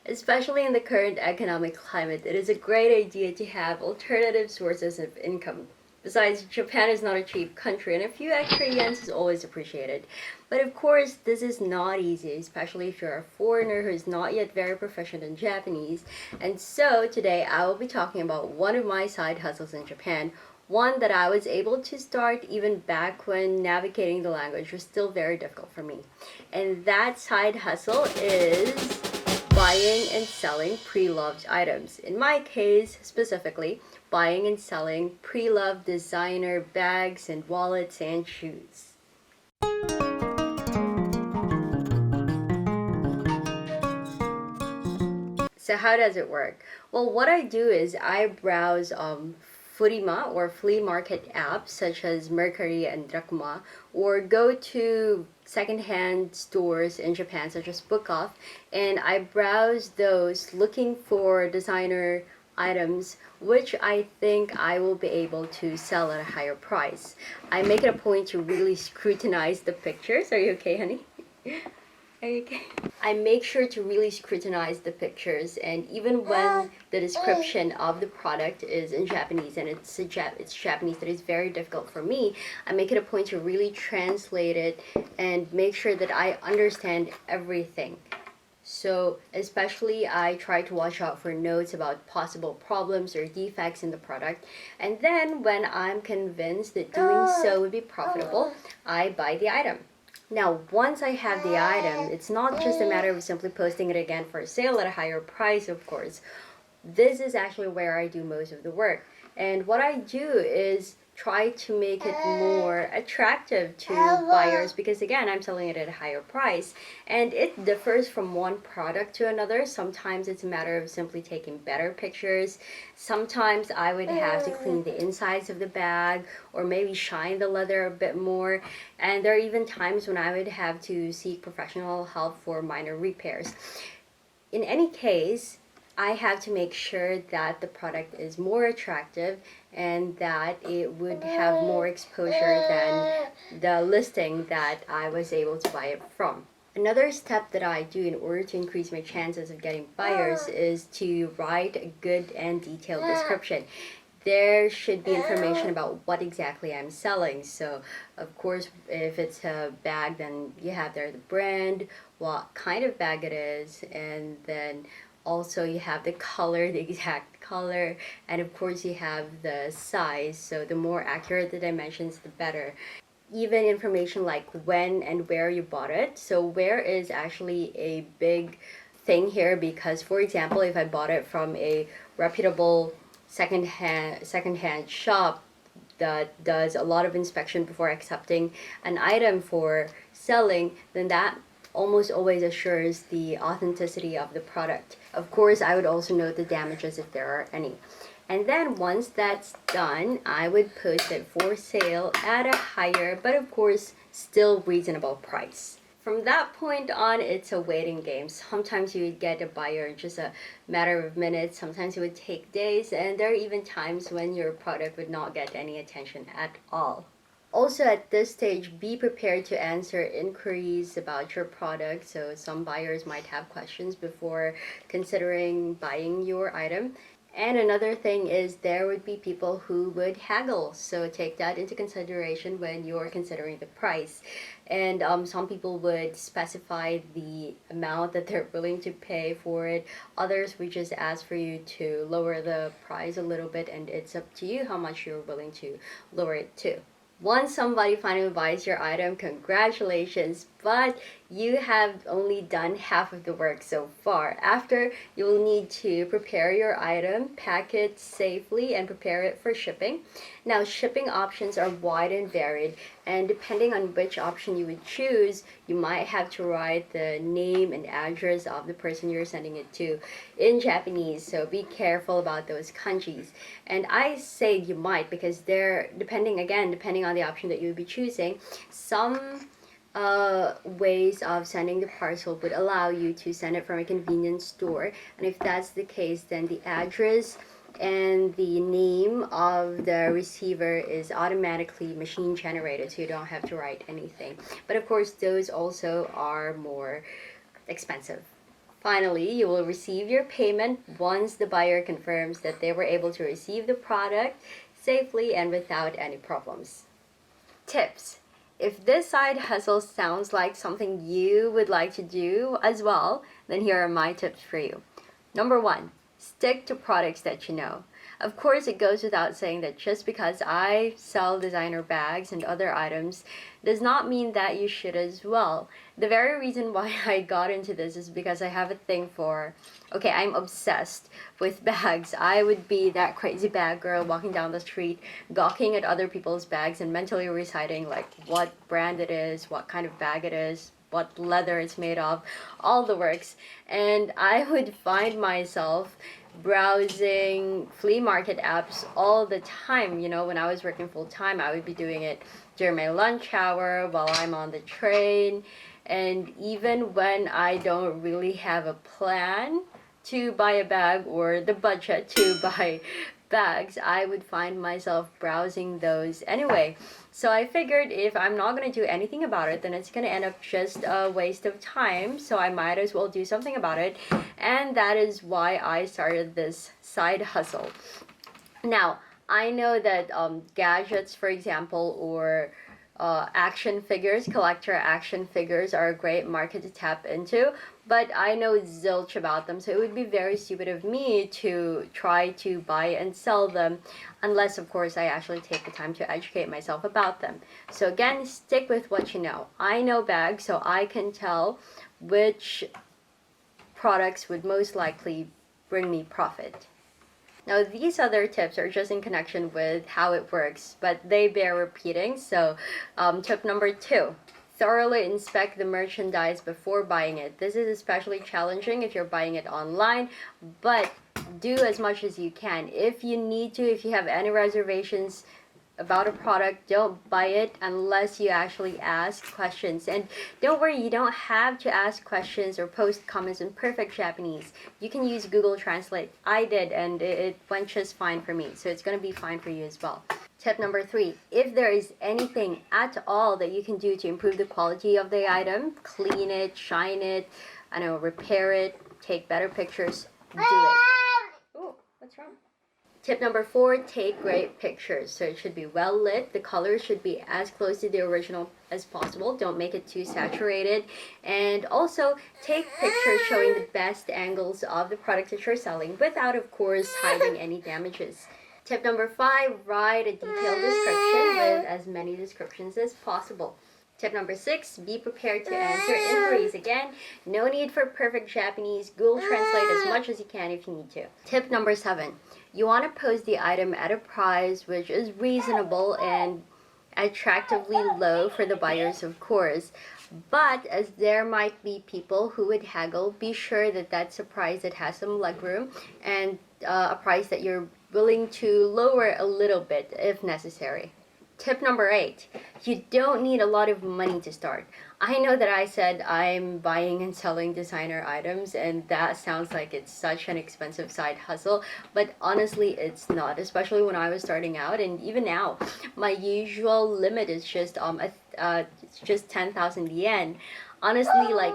Especially in the current economic climate, it is a great idea to have alternative sources of income. Besides, Japan is not a cheap country, and a few extra yens is always appreciated. But of course, this is not easy, especially if you're a foreigner who is not yet very proficient in Japanese. And so, today I will be talking about one of my side hustles in Japan, one that I was able to start even back when navigating the language was still very difficult for me. And that side hustle is buying and selling pre-loved items. In my case, specifically, buying and selling pre-loved designer bags and wallets and shoes. So how does it work? Well, what I do is I browse Furima or flea market apps such as Mercari and Drakma, or go to secondhand stores in Japan such as Book Off, and I browse those looking for designer items which I think I will be able to sell at a higher price. I make it a point to really scrutinize the pictures. Are you okay, honey? Okay. I make sure to really scrutinize the pictures, and even when the description of the product is in Japanese and it's Japanese that is very difficult for me, I make it a point to really translate it and make sure that I understand everything. So especially I try to watch out for notes about possible problems or defects in the product. And then when I'm convinced that doing so would be profitable, I buy the item. Now, once I have the item, it's not just a matter of simply posting it again for sale at a higher price, of course. This is actually where I do most of the work. And what I do is try to make it more attractive to buyers, because again, I'm selling it at a higher price, and it differs from one product to another. Sometimes it's a matter of simply taking better pictures. Sometimes I would have to clean the insides of the bag or maybe shine the leather a bit more, and there are even times when I would have to seek professional help for minor repairs. In any case, I have to make sure that the product is more attractive and that it would have more exposure than the listing that I was able to buy it from. Another step that I do in order to increase my chances of getting buyers is to write a good and detailed description. There should be information about what exactly I'm selling. So, of course, if it's a bag, then you have there the brand, what kind of bag it is, and then also you have the color, the exact color, and of course you have the size. So the more accurate the dimensions, the better. Even information like when and where you bought it. So where is actually a big thing here, because for example, if I bought it from a reputable secondhand shop that does a lot of inspection before accepting an item for selling, then that almost always assures the authenticity of the product. Of course, I would also note the damages if there are any. And then once that's done, I would post it for sale at a higher, but of course, still reasonable price. From that point on, it's a waiting game. Sometimes you would get a buyer in just a matter of minutes. Sometimes it would take days, and there are even times when your product would not get any attention at all. Also, at this stage, be prepared to answer inquiries about your product. So some buyers might have questions before considering buying your item. And another thing is there would be people who would haggle. So take that into consideration when you're considering the price. And some people would specify the amount that they're willing to pay for it. Others would just ask for you to lower the price a little bit, and it's up to you how much you're willing to lower it to. Once somebody finally buys your item, congratulations, but you have only done half of the work so far. After, you'll need to prepare your item, pack it safely, and prepare it for shipping. Now, shipping options are wide and varied, and depending on which option you would choose, you might have to write the name and address of the person you're sending it to in Japanese, so be careful about those kanjis. And I say you might because depending on the option that you would be choosing, some ways of sending the parcel would allow you to send it from a convenience store, and if that's the case, then the address and the name of the receiver is automatically machine generated, so you don't have to write anything. But of course, those also are more expensive. Finally, you will receive your payment once the buyer confirms that they were able to receive the product safely and without any problems. Tips. If this side hustle sounds like something you would like to do as well, then here are my tips for you. Number one, stick to products that you know. Of course, it goes without saying that just because I sell designer bags and other items does not mean that you should as well. The very reason why I got into this is because I have a thing for, okay, I'm obsessed with bags. I would be that crazy bag girl walking down the street, gawking at other people's bags and mentally reciting like what brand it is, what kind of bag it is, what leather it's made of, all the works. And I would find myself browsing flea market apps all the time. You know, when I was working full time, I would be doing it during my lunch hour, while I'm on the train, and even when I don't really have a plan to buy a bag or the budget to buy bags, I would find myself browsing those anyway. So I figured if I'm not going to do anything about it, then it's going to end up just a waste of time. So I might as well do something about it. And that is why I started this side hustle. Now, I know that gadgets, for example, or action figures, collector action figures are a great market to tap into, but I know zilch about them, so it would be very stupid of me to try to buy and sell them unless, of course, I actually take the time to educate myself about them. So again, stick with what you know. I know bags, so I can tell which products would most likely bring me profit. Now, these other tips are just in connection with how it works, but they bear repeating. So, tip number 2, thoroughly inspect the merchandise before buying it. This is especially challenging if you're buying it online, but do as much as you can. If you need to, if you have any reservations about a product, don't buy it unless you actually ask questions. And don't worry, you don't have to ask questions or post comments in perfect Japanese. You can use Google Translate. I did, and it went just fine for me, so it's going to be fine for you as well. Tip number 3, if there is anything at all that you can do to improve the quality of the item, clean it, shine it, I know, repair it, take better pictures, do it. Oh, what's wrong? Tip number 4, take great pictures. So it should be well lit. The colors should be as close to the original as possible. Don't make it too saturated. And also take pictures showing the best angles of the product that you're selling without, of course, hiding any damages. Tip number 5, write a detailed description with as many descriptions as possible. Tip number 6, be prepared to answer inquiries. Again, no need for perfect Japanese. Google Translate as much as you can if you need to. Tip number 7, you want to post the item at a price which is reasonable and attractively low for the buyers, of course. But as there might be people who would haggle, be sure that that's a price that has some legroom and a price that you're willing to lower a little bit if necessary. Tip number 8, you don't need a lot of money to start. I know that I said I'm buying and selling designer items, and that sounds like it's such an expensive side hustle, but honestly it's not, especially when I was starting out. And even now, my usual limit is just it's just 10,000 yen. Honestly, like,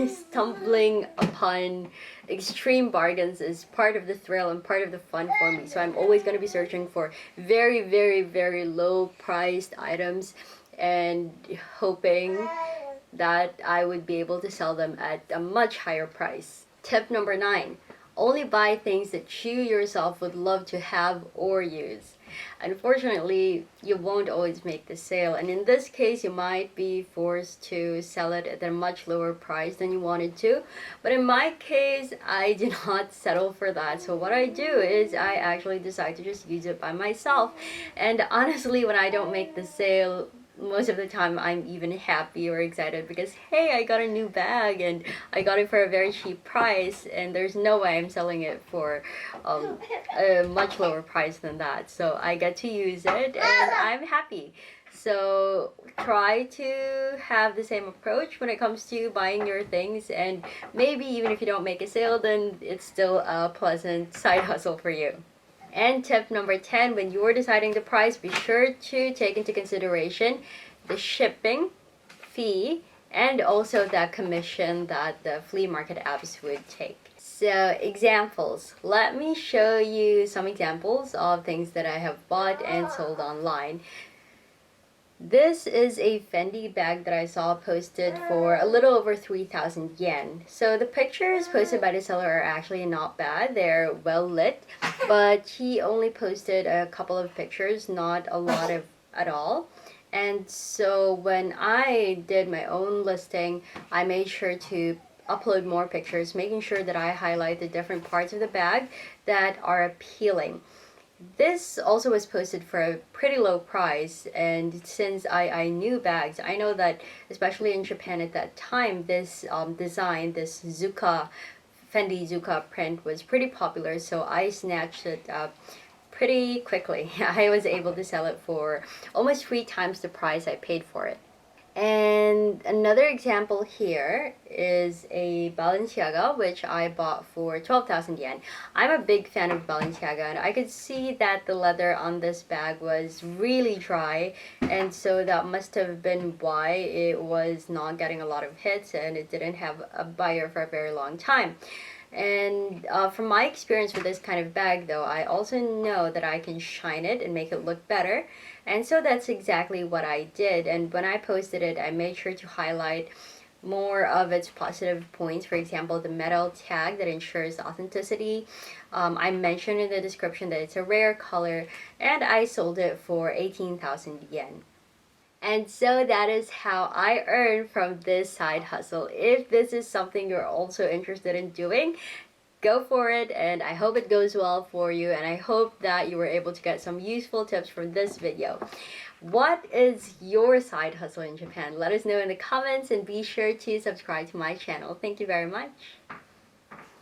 stumbling upon extreme bargains is part of the thrill and part of the fun for me. So I'm always going to be searching for very, very, very low priced items and hoping that I would be able to sell them at a much higher price. Tip number 9, only buy things that you yourself would love to have or use. Unfortunately, you won't always make the sale, and in this case you might be forced to sell it at a much lower price than you wanted to. But in my case, I do not settle for that. So what I do is I actually decide to just use it by myself. And honestly, when I don't make the sale, most of the time I'm even happy or excited because, hey, I got a new bag and I got it for a very cheap price, and there's no way I'm selling it for a much lower price than that. So I get to use it and I'm happy. So try to have the same approach when it comes to buying your things, and maybe even if you don't make a sale, then it's still a pleasant side hustle for you. And tip number 10, when you're deciding the price, be sure to take into consideration the shipping fee and also the commission that the flea market apps would take. So examples. Let me show you some examples of things that I have bought and sold online. This is a Fendi bag that I saw posted for a little over 3,000 yen. So the pictures posted by the seller are actually not bad. They're well lit, but he only posted a couple of pictures, not a lot of at all. And so when I did my own listing, I made sure to upload more pictures, making sure that I highlight the different parts of the bag that are appealing. This also was posted for a pretty low price, and since I knew bags, I know that especially in Japan at that time, this design, this Zuka, Fendi Zuka print was pretty popular, so I snatched it up pretty quickly. I was able to sell it for almost 3 times the price I paid for it. And another example here is a Balenciaga, which I bought for 12,000 yen. I'm a big fan of Balenciaga, and I could see that the leather on this bag was really dry, and so that must have been why it was not getting a lot of hits and it didn't have a buyer for a very long time. And from my experience with this kind of bag, though, I also know that I can shine it and make it look better. And so that's exactly what I did. And when I posted it, I made sure to highlight more of its positive points. For example, the metal tag that ensures authenticity. I mentioned in the description that it's a rare color, and I sold it for 18,000 yen. And so that is how I earn from this side hustle. If this is something you're also interested in doing, go for it, and I hope it goes well for you, and I hope that you were able to get some useful tips from this video. What is your side hustle in Japan? Let us know in the comments, and be sure to subscribe to my channel. Thank you very much.